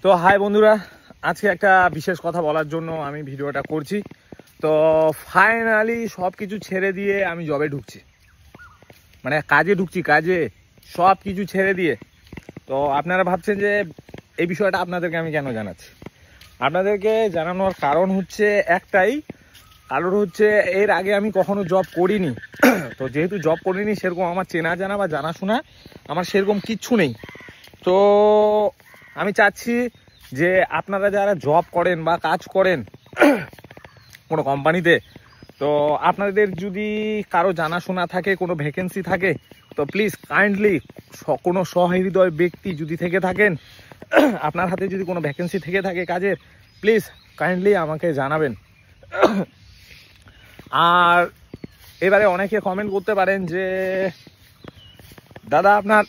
তো হাই বন্ধুরা, আজকে একটা বিশেষ কথা বলার জন্য আমি ভিডিওটা করছি। তো ফাইনালি সব কিছু ছেড়ে দিয়ে আমি জবে ঢুকছি, মানে কাজে ঢুকছি, কাজে সব কিছু ছেড়ে দিয়ে। তো আপনারা ভাবছেন যে এই বিষয়টা আপনাদেরকে আমি কেন জানাচ্ছি। আপনাদেরকে জানানোর কারণ হচ্ছে একটাই, কারণ হচ্ছে এর আগে আমি কখনো জব করিনি। তো যেহেতু জব করিনি, সেরকম আমার চেনা জানা বা জানাশোনা আমার সেরকম কিচ্ছু নেই। তো আমি চাচ্ছি যে আপনারা যারা জব করেন বা কাজ করেন কোনো কোম্পানিতে, তো আপনাদের যদি কারো জানাশোনা থাকে, কোনো ভ্যাকেন্সি থাকে, তো প্লিজ কাইন্ডলি কোনো সহৃদয় ব্যক্তি যদি থেকে থাকেন, আপনার হাতে যদি কোনো ভ্যাকেন্সি থেকে থাকে কাজের, প্লিজ কাইন্ডলি আমাকে জানাবেন। আর এবারে অনেকে কমেন্ট করতে পারেন যে দাদা আপনার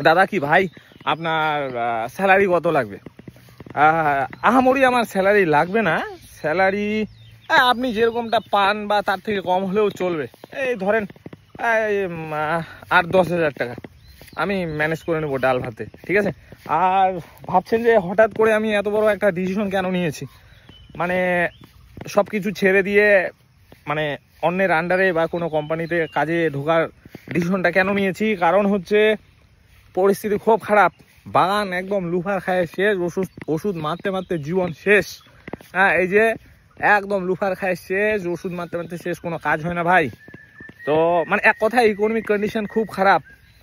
দাদা কি ভাই আপনার স্যালারি কত লাগবে? আহামরি আমার স্যালারি লাগবে না। স্যালারি আপনি যেরকমটা পান বা তার থেকে কম হলেও চলবে। এই ধরেন 8-10 হাজার টাকা আমি ম্যানেজ করে নেবো ডাল ভাতে, ঠিক আছে? আর ভাবছেন যে হঠাৎ করে আমি এত বড় একটা ডিসিশন কেন নিয়েছি, মানে সব কিছু ছেড়ে দিয়ে মানে অন্যের আন্ডারে বা কোনো কোম্পানিতে কাজে ঢোকার ডিসিশনটা কেন নিয়েছি? কারণ হচ্ছে পরিস্থিতি খুব খারাপ, বাগান একদম লুফার খায় শেষ, ওষুধ মারতে মারতে জীবন শেষ। হ্যাঁ, এই যে একদম লুফার খায় শেষ, ওষুধ মারতে মারতে শেষ, কোনো কাজ হয় না ভাই। তো মানে এক কথায় ইকোনমিক কন্ডিশন খুব খারাপ।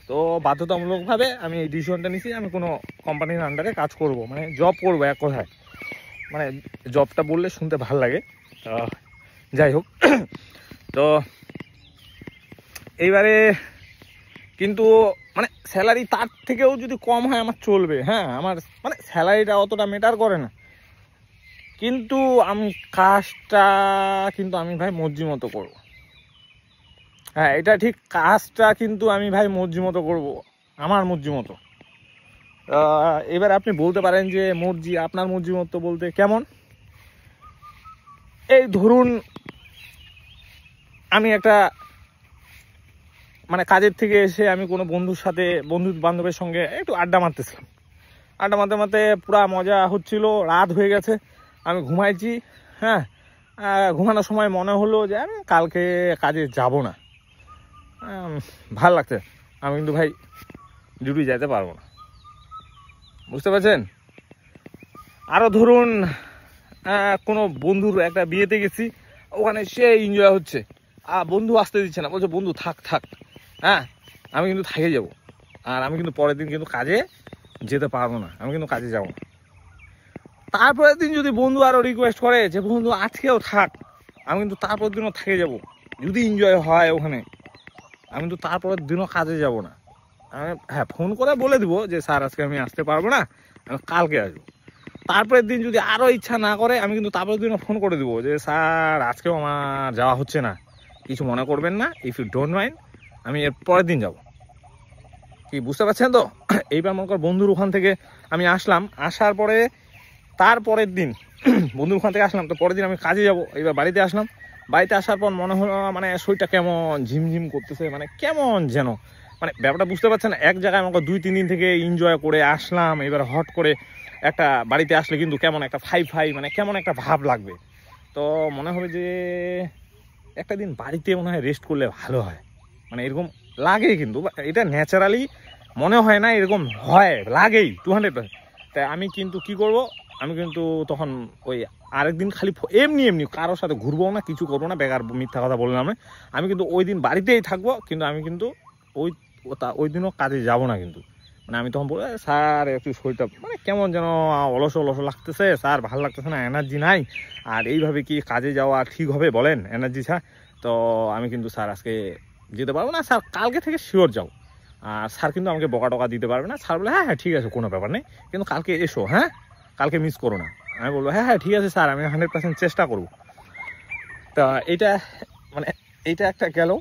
তো বাধ্যতামূলকভাবে আমি এই ডিসিশনটা নিয়েছি, আমি কোনো কোম্পানির আন্ডারে কাজ করব, মানে জব করব এক কথায়। মানে জবটা বললে শুনতে ভালো লাগে, তো যাই হোক। তো এইবারে কিন্তু মানে স্যালারি তার থেকেও যদি কম হয় আমার চলবে। হ্যাঁ, আমার মানে স্যালারিটা অতটা ম্যাটার করে না, কিন্তু আমি কাজটা কিন্তু আমি ভাই মর্জি মতো করবো। হ্যাঁ, এটা ঠিক, কাজটা কিন্তু আমি ভাই মর্জি মতো করবো, আমার মর্জি মতো। এবার আপনি বলতে পারেন যে মর্জি, আপনার মর্জি মতো বলতে কেমন? এই ধরুন আমি একটা মানে কাজের থেকে এসে আমি কোনো বন্ধুর সাথে, বন্ধু বান্ধবের সঙ্গে একটু আড্ডা মারতেছিলাম। আড্ডা মারতে মারতে পুরা মজা হচ্ছিল, রাত হয়ে গেছে, আমি ঘুমাইছি। হ্যাঁ, ঘুমানোর সময় মনে হলো যে আমি কালকে কাজে যাব না, ভাল লাগছে, আমি কিন্তু ভাই ডিউটি যেতে পারবো না, বুঝতে পারছেন? আরও ধরুন কোনো বন্ধুর একটা বিয়েতে গেছি, ওখানে সে এনজয় হচ্ছে, বন্ধু আসতে দিচ্ছে না, বলছে বন্ধু থাক থাক, হ্যাঁ আমি কিন্তু থেকে যাব, আর আমি কিন্তু পরের দিন কিন্তু কাজে যেতে পারবো না, আমি কিন্তু কাজে যাবো না। তারপরের দিন যদি বন্ধু আরও রিকোয়েস্ট করে যে বন্ধু আজকেও থাক, আমি কিন্তু তারপরের দিনও থেকে যাব, যদি এনজয় হয় ওখানে, আমি কিন্তু তারপরের দিনও কাজে যাব না। আমি হ্যাঁ ফোন করে বলে দিব যে স্যার আজকে আমি আসতে পারবো না, আমি কালকে আসবো। তারপরের দিন যদি আরও ইচ্ছা না করে, আমি কিন্তু তারপরের দিনও ফোন করে দেবো যে স্যার আজকেও আমার যাওয়া হচ্ছে না, কিছু মনে করবেন না, ইফ ইউ ডোন্ট মাইন্ড, আমি এর পরের দিন যাব। কি বুঝতে পারছেন তো? এইবার মনে কর বন্ধুর ওখান থেকে আমি আসলাম, আসার পরে তারপরের দিন বন্ধুর ওখান থেকে আসলাম, তো পরের দিন আমি কাজে যাব। এবার বাড়িতে আসলাম, বাড়িতে আসার পর মনে হলো মানে শরীরটা কেমন ঝিমঝিম করতেছে, মানে কেমন যেন, মানে ব্যাপারটা বুঝতে পারছেন না। এক জায়গায় আমাকে 2-3 দিন থেকে এনজয় করে আসলাম, এবার হট করে একটা বাড়িতে আসলে কিন্তু কেমন একটা ফাই মানে কেমন একটা ভাব লাগবে। তো মনে হবে যে একটা দিন বাড়িতে মনে হয় রেস্ট করলে ভালো হয়, মানে এরকম লাগে। কিন্তু এটা ন্যাচারালি মনে হয় না, এরকম হয়, লাগেই 200%। তাই আমি কিন্তু কি করব, আমি কিন্তু তখন ওই আরেকদিন খালি এমনি কারোর সাথে ঘুরবো না, কিছু করবো না, বেকার মিথ্যা কথা বললাম না। আমি কিন্তু ওই দিন বাড়িতেই থাকবো, কিন্তু আমি কিন্তু ওই দিনও কাজে যাব না। কিন্তু মানে আমি তখন বলবো স্যার একটু শরীরটা মানে কেমন যেন অলস লাগতেছে, স্যার ভালো লাগতেছে না, এনার্জি নাই, আর এইভাবে কি কাজে যাওয়া ঠিক হবে বলেন, এনার্জি ছাড়া? তো আমি কিন্তু স্যার আজকে যেতে পারবো না, স্যার কালকে থেকে শিওর যাও। আর স্যার কিন্তু আমাকে বকা টকা দিতে পারবে না। স্যার বলে হ্যাঁ ঠিক আছে, কোনো ব্যাপার নেই, কিন্তু কালকে এসো, হ্যাঁ কালকে মিস করো না। আমি বলবো হ্যাঁ ঠিক আছে স্যার, আমি 100% চেষ্টা করবো। তা এটা মানে এইটা একটা গেল।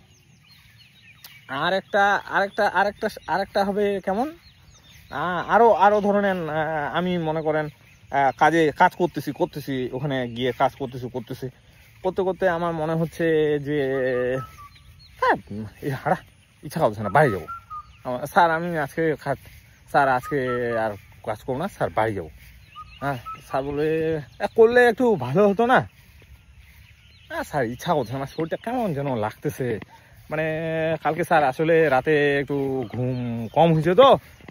আরেকটা হবে কেমন, আরও ধরনের আমি মনে করেন কাজ করতেছি ওখানে গিয়ে কাজ করতে করতে আমার মনে হচ্ছে যে হ্যাঁ ইচ্ছা করছে না, বাইরে যাবো। স্যার আমি আজকে স্যার আজকে আর কাজ করবো না স্যার, বাড়ি যাবো। হ্যাঁ, স্যার বলবে করলে একটু ভালো হতো না। হ্যাঁ স্যার, ইচ্ছা করছে, আমার শরীরটা কেমন যেন লাগতেছে। মানে কালকে স্যার আসলে রাতে একটু ঘুম কম হয়েছে, তো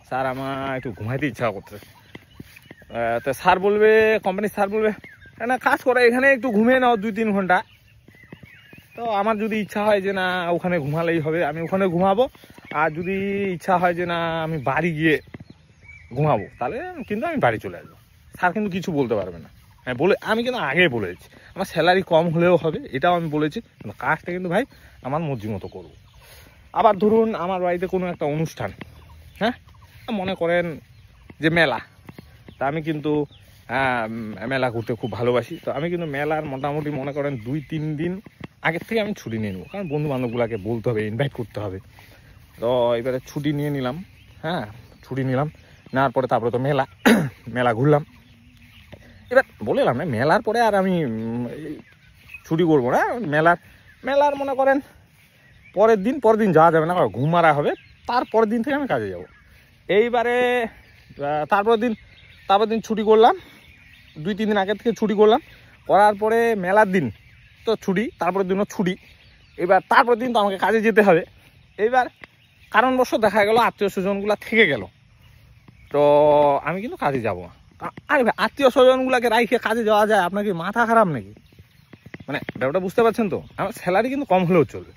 স্যার আমার একটু ঘুমাইতে ইচ্ছা করছে। তো স্যার বলবে, কোম্পানির স্যার বলবে না কাজ করে এখানে একটু ঘুমিয়ে নাও 2-3 ঘন্টা। তো আমার যদি ইচ্ছা হয় যে না ওখানে ঘুমালেই হবে, আমি ওখানে ঘুমাবো। আর যদি ইচ্ছা হয় যে না আমি বাড়ি গিয়ে ঘুমাবো, তাহলে কিন্তু আমি বাড়ি চলে আসবো। স্যার কিন্তু কিছু বলতে পারবে না। হ্যাঁ বলে, আমি কিন্তু আগে বলেছি আমার স্যালারি কম হলেও হবে, এটাও আমি বলেছি, কিন্তু কাজটা কিন্তু ভাই আমার মর্জি মতো করবো। আবার ধরুন আমার বাড়িতে কোনো একটা অনুষ্ঠান, হ্যাঁ মনে করেন যে মেলা, তা আমি কিন্তু মেলা ঘুরতে খুব ভালোবাসি। তো আমি কিন্তু মেলার মোটামুটি মনে করেন 2-3 দিন আগের থেকে আমি ছুটি নিয়ে নেবো, কারণ বন্ধু বান্ধবগুলোকে বলতে হবে, ইনভাইট করতে হবে। তো এবারে ছুটি নিয়ে নিলাম। হ্যাঁ ছুটি নিলাম, নেওয়ার পরে তারপরে তো মেলা মেলা ঘুরলাম। এবার বললাম না মেলার পরে আর আমি ছুটি করবো না। মেলার মনে করেন পরের দিন যাওয়া যাবে না, ঘুম মারা হবে। তারপরের দিন থেকে আমি কাজে যাব। এইবারে তারপরের দিন ছুটি করলাম, 2-3 দিন আগের থেকে ছুটি করলাম। করার পরে মেলার দিন তো ছুটি, তারপরের দিনও ছুটি। এবার তারপরের দিন তো আমাকে কাজে যেতে হবে। এইবার কারণবশ দেখা গেল আত্মীয় স্বজনগুলো থেকে গেল, তো আমি কিন্তু কাজে যাবো না। আরে ভাই, আত্মীয় স্বজনগুলোকে রাইখে কাজে যাওয়া যায়? আপনার কি মাথা খারাপ নাকি? মানে ব্যাপারটা বুঝতে পারছেন তো? আমার স্যালারি কিন্তু কম হলেও চলবে,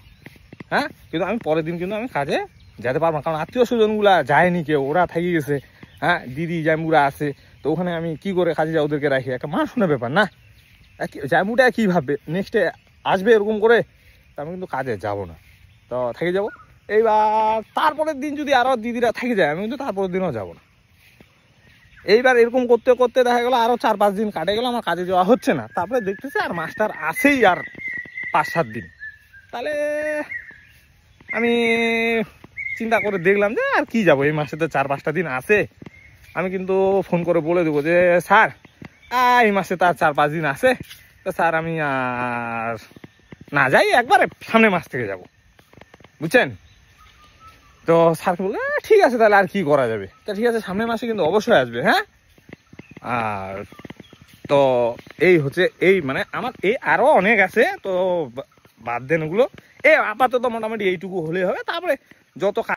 হ্যাঁ, কিন্তু আমি পরের দিন কিন্তু আমি কাজে যেতে পারবো না, কারণ আত্মীয় স্বজনগুলা যায়নি কেউ, ওরা থেকে গেছে। হ্যাঁ, দিদি জামুরা আছে, তো ওখানে আমি কি করে কাজে যাই ওদেরকে রাখি? একটা মানসনের ব্যাপার না? জামুটা কী ভাববে নেক্সটে আসবে এরকম করে? তা আমি কিন্তু কাজে যাব না, তো থেকে যাব। এইবার তারপরের দিন যদি আরও দিদিরা থেকে যায়, আমি কিন্তু তারপরের দিনও যাব না। এইবার এরকম করতে করতে দেখা গেলো আরও 4-5 দিন কাটে গেলো, আমার কাজে যাওয়া হচ্ছে না। তারপরে দেখতেছি আর মাস্টার আসেই আর 5-7 দিন। তাহলে আমি চিন্তা করে দেখলাম যে আর কি যাবো, এই মাসে তো 4-5টা দিন আছে। আমি কিন্তু ফোন করে বলে দেবো যে স্যার এই মাসে তো আর 4-5 দিন আছে, তো স্যার আমি আর না যাই, একবারে সামনের মাস থেকে যাব, বুঝছেন? তো স্যারকে বললো ঠিক আছে, তাহলে আর কি করা যাবে? তা ঠিক আছে, সামনের মাসে কিন্তু অবশ্যই আসবে। হ্যাঁ, আর তো এই হচ্ছে এই মানে আমার এই আরও অনেক আছে, তো বাদ দেন ওগুলো। আপাতত মোটামুটি এইটুকু হলেই হবে। তারপরে যত